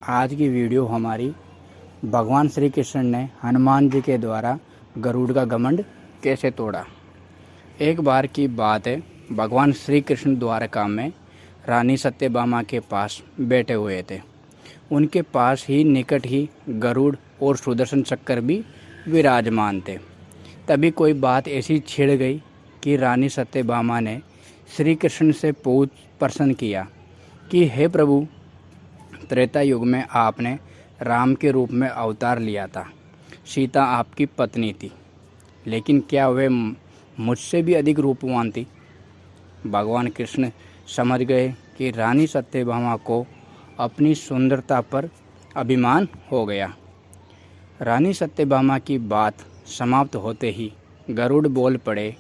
आज की वीडियो हमारी भगवान श्री कृष्ण ने हनुमान जी के द्वारा गरुड़ का घमंड कैसे तोड़ा। एक बार की बात है, भगवान श्री कृष्ण द्वारका में रानी सत्यभामा के पास बैठे हुए थे। उनके पास ही निकट ही गरुड़ और सुदर्शन चक्र भी विराजमान थे। तभी कोई बात ऐसी छिड़ गई कि रानी सत्यभामा ने श्री कृष्ण से पूछ प्रश्न किया कि हे प्रभु, त्रेता युग में आपने राम के रूप में अवतार लिया था। सीता आपकी पत्नी थी, लेकिन क्या वे मुझसे भी अधिक रूपवान थी? भगवान कृष्ण समझ गए कि रानी सत्यभामा को अपनी सुंदरता पर अभिमान हो गया। रानी सत्यभामा की बात समाप्त होते ही गरुड़ बोल पड़े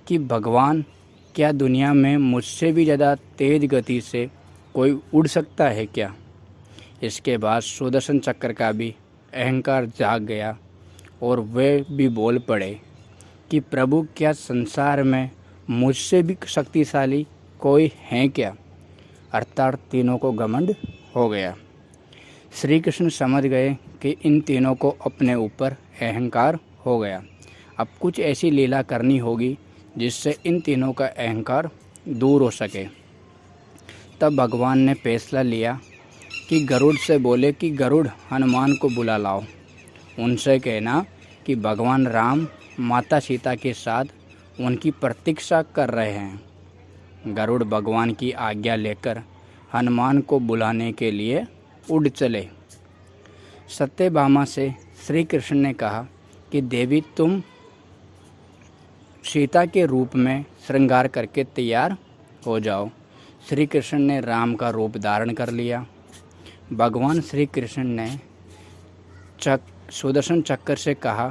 कि भगवान, क्या दुनिया में मुझसे भी ज़्यादा तेज गति से कोई उड़ सकता है क्या? इसके बाद सुदर्शन चक्र का भी अहंकार जाग गया और वे भी बोल पड़े कि प्रभु, क्या संसार में मुझसे भी शक्तिशाली कोई है क्या? अर्थात तीनों को घमंड हो गया। श्री कृष्ण समझ गए कि इन तीनों को अपने ऊपर अहंकार हो गया। अब कुछ ऐसी लीला करनी होगी जिससे इन तीनों का अहंकार दूर हो सके। तब भगवान ने फैसला लिया कि गरुड़ से बोले कि गरुड़, हनुमान को बुला लाओ। उनसे कहना कि भगवान राम माता सीता के साथ उनकी प्रतीक्षा कर रहे हैं। गरुड़ भगवान की आज्ञा लेकर हनुमान को बुलाने के लिए उड़ चले। सत्यभामा से श्री कृष्ण ने कहा कि देवी, तुम सीता के रूप में श्रृंगार करके तैयार हो जाओ। श्री कृष्ण ने राम का रूप धारण कर लिया। भगवान श्री कृष्ण ने सुदर्शन चक्र से कहा,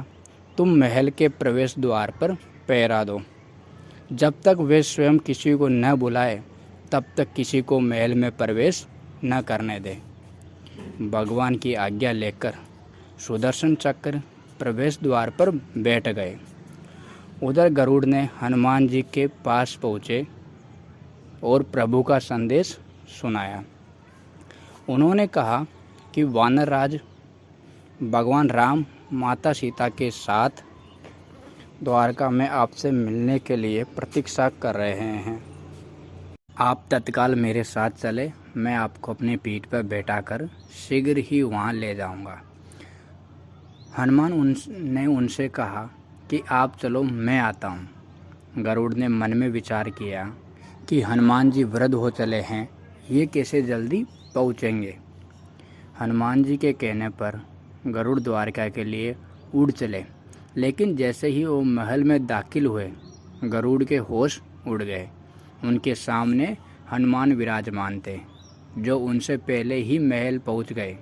तुम महल के प्रवेश द्वार पर पहरा दो। जब तक वे स्वयं किसी को न बुलाए तब तक किसी को महल में प्रवेश न करने दे। भगवान की आज्ञा लेकर सुदर्शन चक्र प्रवेश द्वार पर बैठ गए। उधर गरुड़ ने हनुमान जी के पास पहुँचे और प्रभु का संदेश सुनाया। उन्होंने कहा कि वानर राज, भगवान राम माता सीता के साथ द्वारका में आपसे मिलने के लिए प्रतीक्षा कर रहे हैं। आप तत्काल मेरे साथ चले, मैं आपको अपनी पीठ पर बैठाकर शीघ्र ही वहां ले जाऊंगा। हनुमान ने उनसे कहा कि आप चलो, मैं आता हूं। गरुड़ ने मन में विचार किया कि हनुमान जी वृद्ध हो चले हैं, ये कैसे जल्दी पहुँचेंगे। हनुमान जी के कहने पर गरुड़ द्वारका के लिए उड़ चले, लेकिन जैसे ही वो महल में दाखिल हुए, गरुड़ के होश उड़ गए। उनके सामने हनुमान विराजमान थे, जो उनसे पहले ही महल पहुंच गए।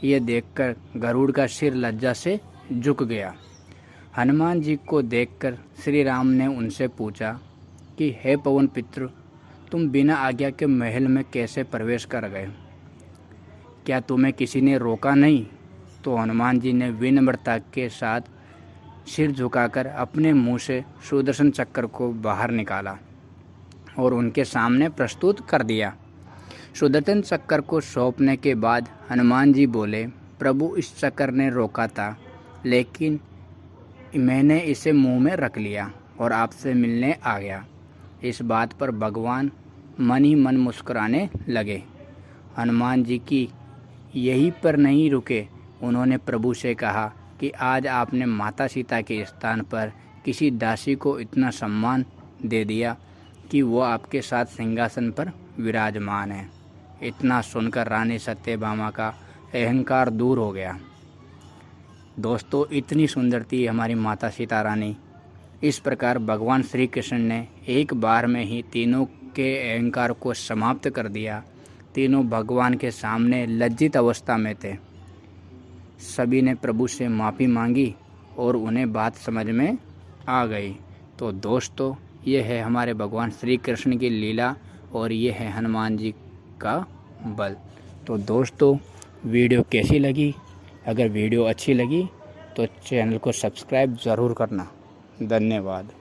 ये देखकर गरुड़ का सिर लज्जा से झुक गया। हनुमान जी को देखकर श्री राम ने उनसे पूछा कि हे पवन पुत्र, तुम बिना आज्ञा के महल में कैसे प्रवेश कर गए? क्या तुम्हें किसी ने रोका नहीं? तो हनुमान जी ने विनम्रता के साथ सिर झुकाकर अपने मुंह से सुदर्शन चक्र को बाहर निकाला और उनके सामने प्रस्तुत कर दिया। सुदर्शन चक्र को सौंपने के बाद हनुमान जी बोले, प्रभु, इस चक्र ने रोका था, लेकिन मैंने इसे मुंह में रख लिया और आपसे मिलने आ गया। इस बात पर भगवान मन ही मन मुस्कुराने लगे। हनुमान जी की यहीं पर नहीं रुके। उन्होंने प्रभु से कहा कि आज आपने माता सीता के स्थान पर किसी दासी को इतना सम्मान दे दिया कि वो आपके साथ सिंहासन पर विराजमान है। इतना सुनकर रानी सत्यभामा का अहंकार दूर हो गया। दोस्तों, इतनी सुंदर थी हमारी माता सीता रानी। इस प्रकार भगवान श्री कृष्ण ने एक बार में ही तीनों के अहंकार को समाप्त कर दिया। तीनों भगवान के सामने लज्जित अवस्था में थे। सभी ने प्रभु से माफ़ी मांगी और उन्हें बात समझ में आ गई। तो दोस्तों, ये है हमारे भगवान श्री कृष्ण की लीला और ये है हनुमान जी का बल। तो दोस्तों, वीडियो कैसी लगी? अगर वीडियो अच्छी लगी तो चैनल को सब्सक्राइब ज़रूर करना। धन्यवाद।